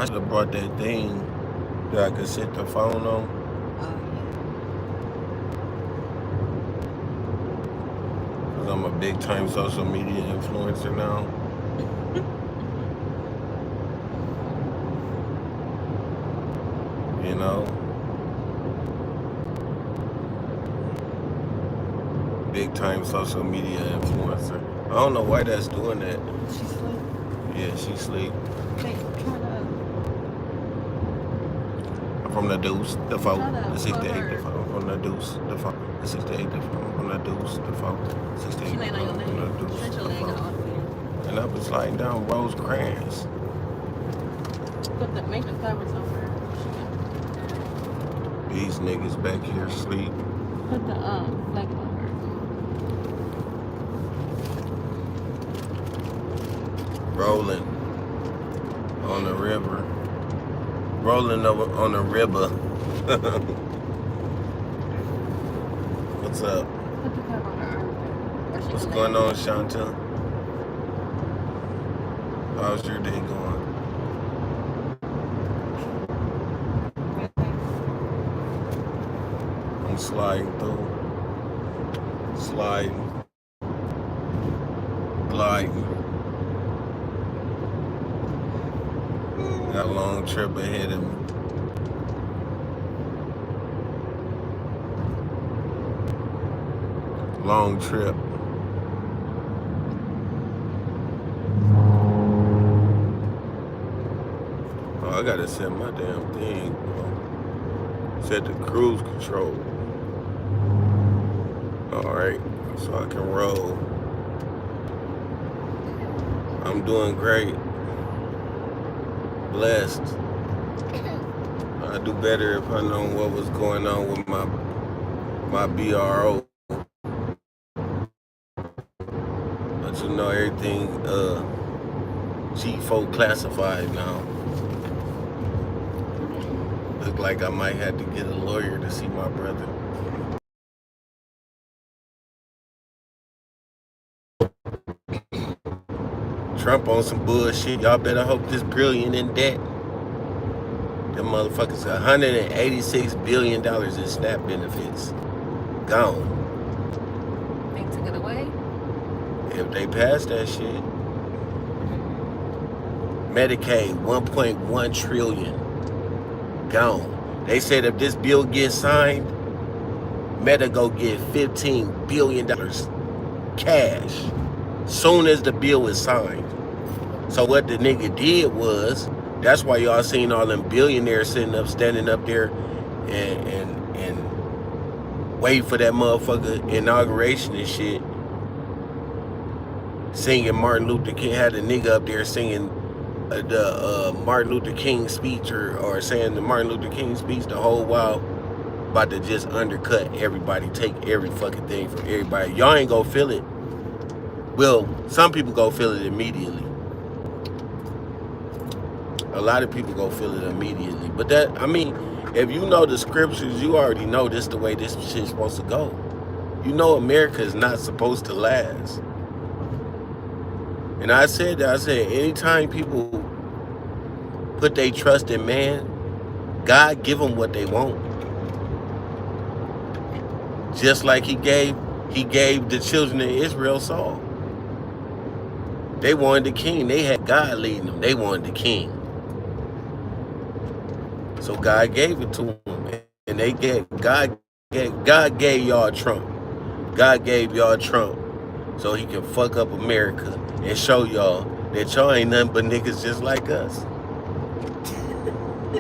should have brought that thing that I could set the phone on. Cause I'm a big time social media influencer now. You know, big time social media influencer. I don't know why that's doing that. She's asleep. Yeah, she sleep. Hey, try to. From the deuce, the four, Shut up, the 68, fuck the her. four, from the deuce, the four, the 68, the four, from the deuce, the four, 68, She the laying on four, your from the leg. deuce, Set your the leg four. off. And I was sliding down Rosecrans. Make the covers over her. These niggas back here sleep. Put the blanket over Rolling on the river. Rolling over on the river. What's up? Put the cover on her. What's going on, Shanta? How's your day going? I'm sliding through. Sliding. Gliding. Got a long trip ahead of me. Long trip. Oh, I gotta set my damn thing, bro. Set the cruise control. Alright, so I can roll. I'm doing great. Blessed. I'd do better if I know what was going on with my BRO. But you know everything G4 classified now. Look like I might have to get a lawyer to see my brother. Trump on some bullshit. Y'all better hope this brilliant in debt. Them motherfuckers $186 billion in SNAP benefits. Gone. They took it away? If they pass that shit. Medicaid, 1.1 trillion. Gone. They said if this bill gets signed, Meta go get $15 billion cash soon as the bill is signed. So what the nigga did was, that's why y'all seen all them billionaires standing up there and wait for that motherfucker inauguration and shit. Singing Martin Luther King, had a nigga up there singing the Martin Luther King speech or saying the Martin Luther King speech the whole while, about to just undercut everybody, take every fucking thing from everybody. Y'all ain't gonna feel it. Well, some people go feel it immediately. A lot of people go feel it immediately. But that, I mean, if you know the scriptures, you already know this the way this shit's supposed to go. You know America is not supposed to last. And I said anytime people put their trust in man, God give them what they want. Just like he gave the children of Israel Saul. They wanted the king. They had God leading them. They wanted the king. So God gave it to them. And God gave y'all Trump. God gave y'all Trump so he can fuck up America and show y'all that y'all ain't nothing but niggas just like us.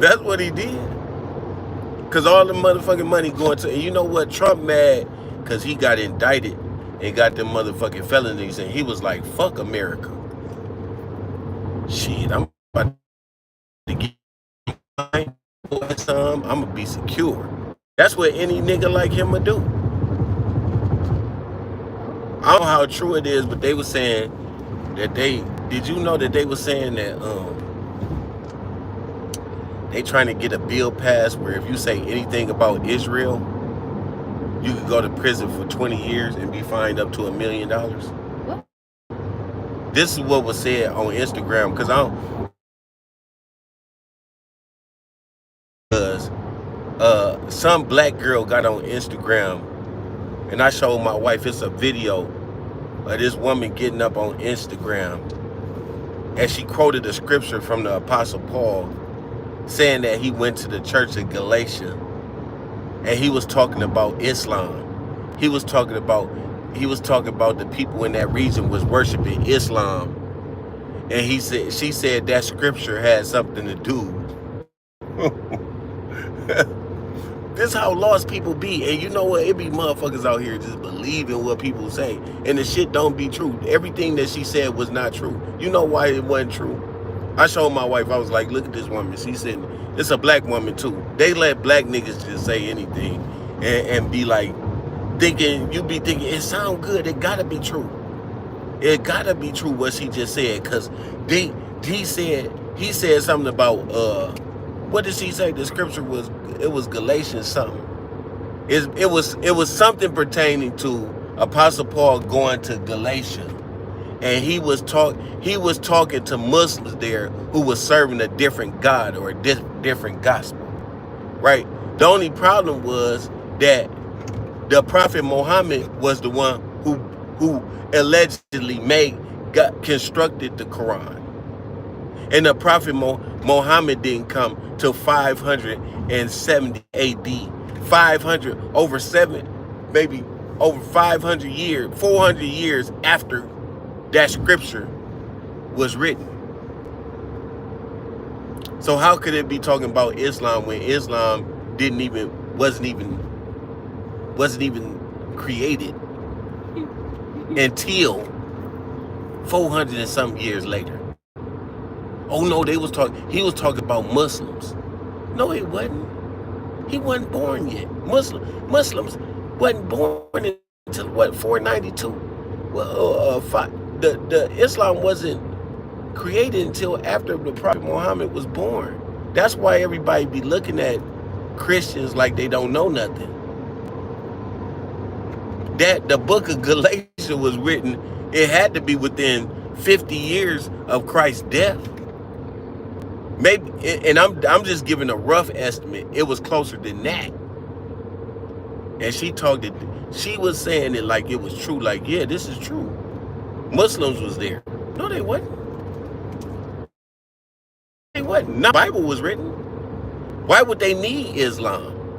That's what he did. Cause all the motherfucking money going to, and you know what? Trump mad cause he got indicted and got them motherfucking felonies, and he was like, fuck America. Shit, I'm about to get some, I'm gonna be secure. That's what any nigga like him would do. I don't know how true it is, but they were saying that did you know that they were saying that they trying to get a bill passed where if you say anything about Israel, you could go to prison for 20 years and be fined up to $1 million. This is what was said on Instagram, because I don't, Some black girl got on Instagram, and I showed my wife. It's a video of this woman getting up on Instagram, and she quoted a scripture from the Apostle Paul, saying that he went to the church of Galatia, and he was talking about Islam. He was talking about the people in that region was worshiping Islam, and she said that scripture had something to do. This is how lost people be. And you know what? It be motherfuckers out here just believing what people say. And the shit don't be true. Everything that she said was not true. You know why it wasn't true? I showed my wife, I was like, look at this woman. She said, it's a black woman too. They let black niggas just say anything and be like, you be thinking, it sound good. It gotta be true. It gotta be true what she just said. Cause he said something about, what did she say? The scripture was, it was Galatians something. It was something pertaining to Apostle Paul going to Galatia, and he was talking to Muslims there who was serving a different God or a different gospel, right? The only problem was that the Prophet Muhammad was the one who allegedly constructed the Quran. And the Prophet Muhammad didn't come till 570 AD. 500 years, 400 years after that scripture was written. So how could it be talking about Islam when Islam wasn't even created until 400 and some years later? Oh no, he was talking about Muslims. No, he wasn't. He wasn't born yet. Muslims wasn't born until what, 492? Well, the Islam wasn't created until after the Prophet Muhammad was born. That's why everybody be looking at Christians like they don't know nothing. That the book of Galatians was written, it had to be within 50 years of Christ's death. Maybe, and I'm just giving a rough estimate. It was closer than that. And she was saying it like it was true. Like, yeah, this is true. Muslims was there. No, they wasn't. They wasn't. No, the Bible was written. Why would they need Islam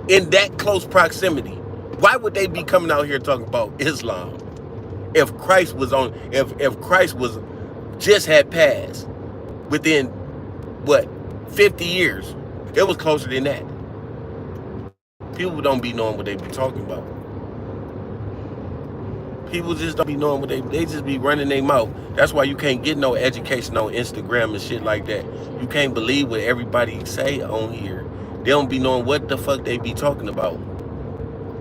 in that close proximity? Why would they be coming out here talking about Islam if Christ was just had passed within what, 50 years? It was closer than that. People don't be knowing what they be talking about. People just don't be knowing what they just be running their mouth. That's why you can't get no education on Instagram and shit like that. You can't believe what everybody say on here. They don't be knowing what the fuck they be talking about.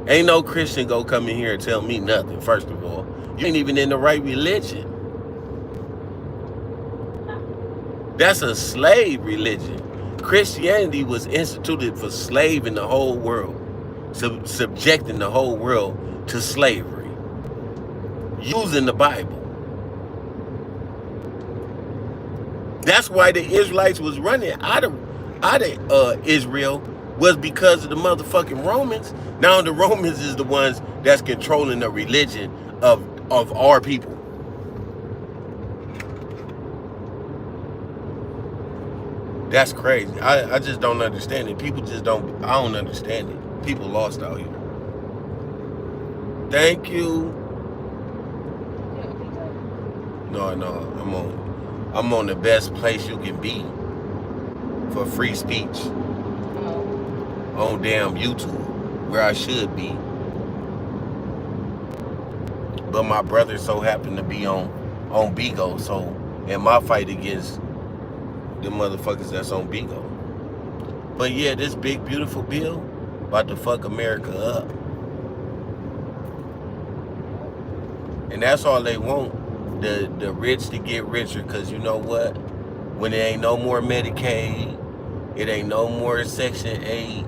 Ain't no Christian go come in here and tell me nothing, first of all. You ain't even in the right religion. That's a slave religion. Christianity was instituted for slaving the whole world, subjecting the whole world to slavery, using the Bible. That's why the Israelites was running out of Israel, was because of the motherfucking Romans. Now the Romans is the ones that's controlling the religion of our people. That's crazy. I just don't understand it. People just don't, I don't understand it. People lost out here. Thank you. No, I'm on the best place you can be for free speech. On damn YouTube, where I should be. But my brother so happened to be on Bigo, so in my fight against the motherfuckers that's on Bigo. But yeah, this big beautiful bill about to fuck America up. And that's all they want, the rich to get richer, because you know what? When there ain't no more Medicaid, it ain't no more Section 8,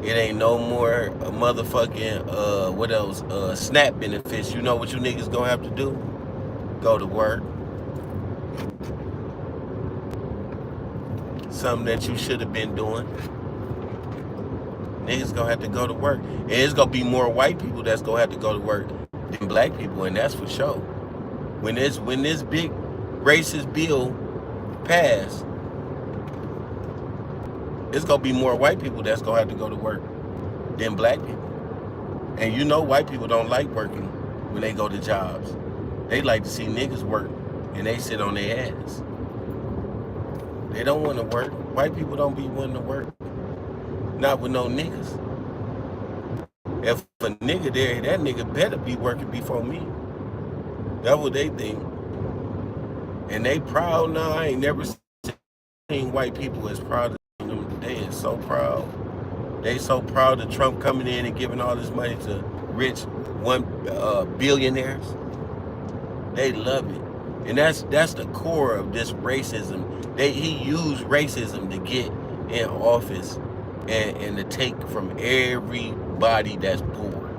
it ain't no more motherfucking, what else, SNAP benefits. You know what you niggas gonna have to do? Go to work. Something that you should have been doing. Niggas gonna have to go to work. And it's gonna be more white people that's gonna have to go to work than black people, and that's for sure. When this big racist bill passed, it's gonna be more white people that's gonna have to go to work than black people. And you know white people don't like working when they go to jobs. They like to see niggas work and they sit on their ass. They don't want to work. White people don't be wanting to work. Not with no niggas. If a nigga there, that nigga better be working before me. That's what they think. And they proud now. I ain't never seen white people as proud as them. They is so proud. They so proud of Trump coming in and giving all this money to rich billionaires. They love it. And that's the core of this racism. He used racism to get in office and to take from everybody that's poor.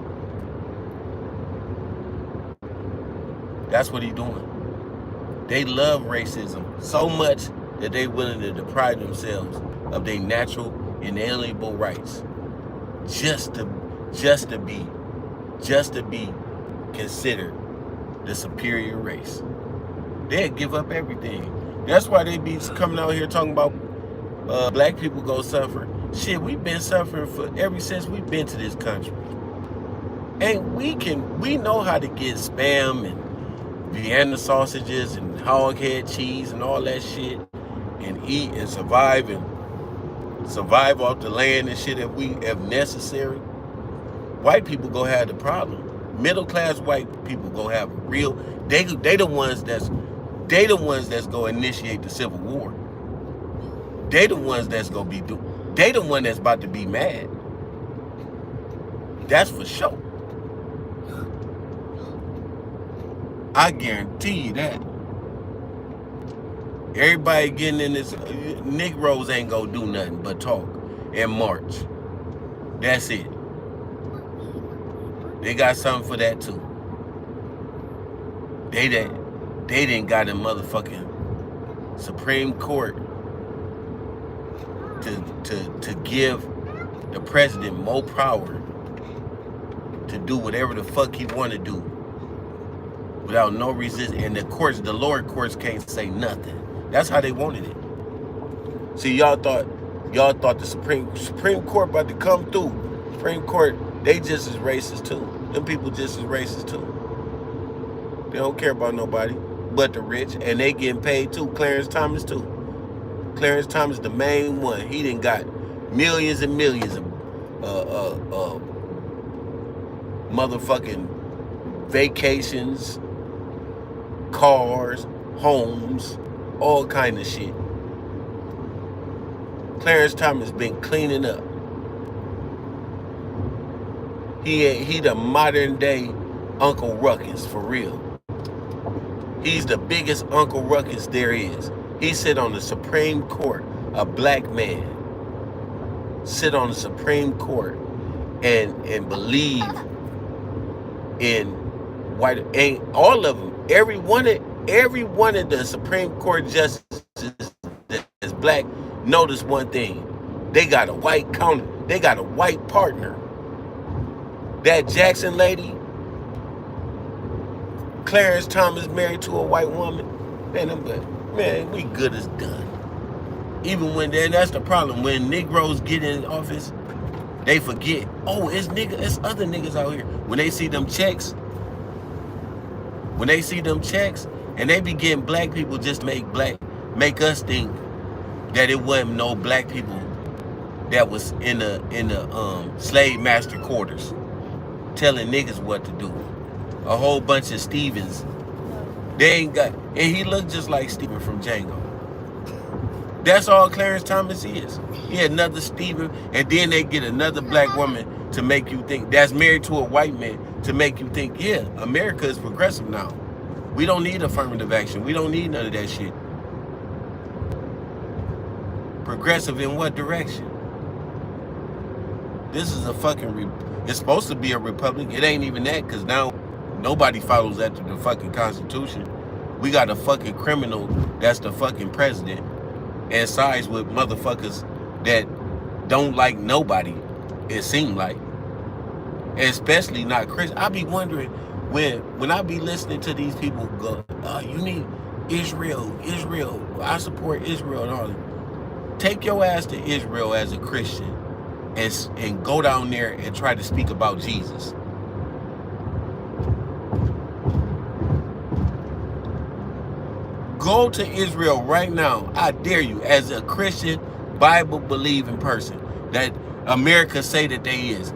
That's what he's doing. They love racism so much that they willing to deprive themselves of their natural inalienable rights just to be considered the superior race. They'd give up everything. That's why they be coming out here talking about black people go suffer. Shit, we've been suffering ever since we've been to this country. And we know how to get Spam and Vienna sausages and hog head cheese and all that shit and eat and survive off the land and shit if necessary. White people go have the problem. Middle class white people go have a real. They the ones that's gonna initiate the Civil War. They the ones that's gonna be they the one that's about to be mad. That's for sure. I guarantee you that. Everybody getting in this, Negroes ain't gonna do nothing but talk and march. That's it. They got something for that too. They didn't got a motherfucking Supreme Court to give the president more power to do whatever the fuck he want to do without no resistance. And the lower courts can't say nothing. That's how they wanted it. See, y'all thought the Supreme Court about to come through. Supreme Court, they just as racist too. Them people just as racist too. They don't care about nobody but the rich, and they getting paid too. Clarence Thomas too. Clarence Thomas, the main one. He done got millions and millions of motherfucking vacations, cars, homes, all kind of shit. Clarence Thomas been cleaning up. He the modern day Uncle Ruckus for real. He's the biggest Uncle Ruckus there is. He sit on the Supreme Court, a black man sit on the Supreme Court and believe in white. Ain't all of them. Every one of the Supreme Court justices that's black. Notice one thing: they got a white counter. They got a white partner. That Jackson lady, Clarence Thomas, married to a white woman. Man, we good as done. Even when that's the problem. When Negroes get in office, they forget. Oh, it's other niggas out here. When they see them checks, and they be getting black people just to make us think that it wasn't no black people that was in the slave master quarters telling niggas what to do. A whole bunch of Stevens. They ain't got, and he looked just like Steven from Django. That's all Clarence Thomas is. He had another Steven, and then they get another black woman to make you think, that's married to a white man, to make you think, yeah, America is progressive now. We don't need affirmative action. We don't need none of that shit. Progressive in what direction? This is a fucking, it's supposed to be a republic. It ain't even that, because now nobody follows after the fucking Constitution. We got a fucking criminal that's the fucking president and sides with motherfuckers that don't like nobody It seemed like, especially not Christian. I be wondering when I be listening to these people go, you need Israel, I support Israel and all that. Take your ass to Israel as a Christian and go down there and try to speak about Jesus. Go to Israel right now. I dare you, as a Christian, Bible-believing person that America say that they is.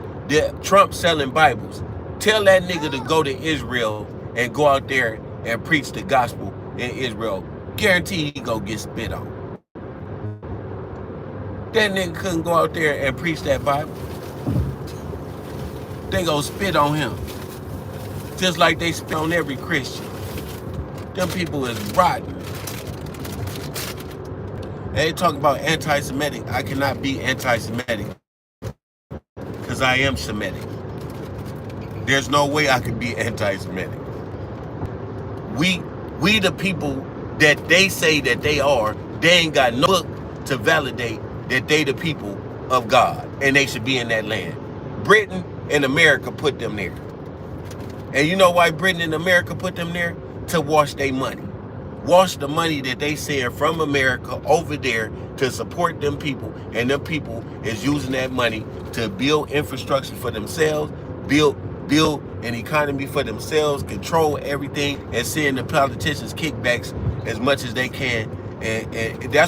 Trump selling Bibles. Tell that nigga to go to Israel and go out there and preach the gospel in Israel. Guarantee he go get spit on. That nigga couldn't go out there and preach that Bible. They go spit on him. Just like they spit on every Christian. Them people is rotten. They talk about anti-Semitic. I cannot be anti-Semitic because I am Semitic. There's no way I can be anti-Semitic. We the people that they say that they are, they ain't got no book to validate that they the people of God and they should be in that land. Britain and America put them there. And you know why Britain and America put them there? To wash their money. Wash the money that they send from America over there to support them people. And them people is using that money to build infrastructure for themselves, build an economy for themselves, control everything, and send the politicians kickbacks as much as they can. And that's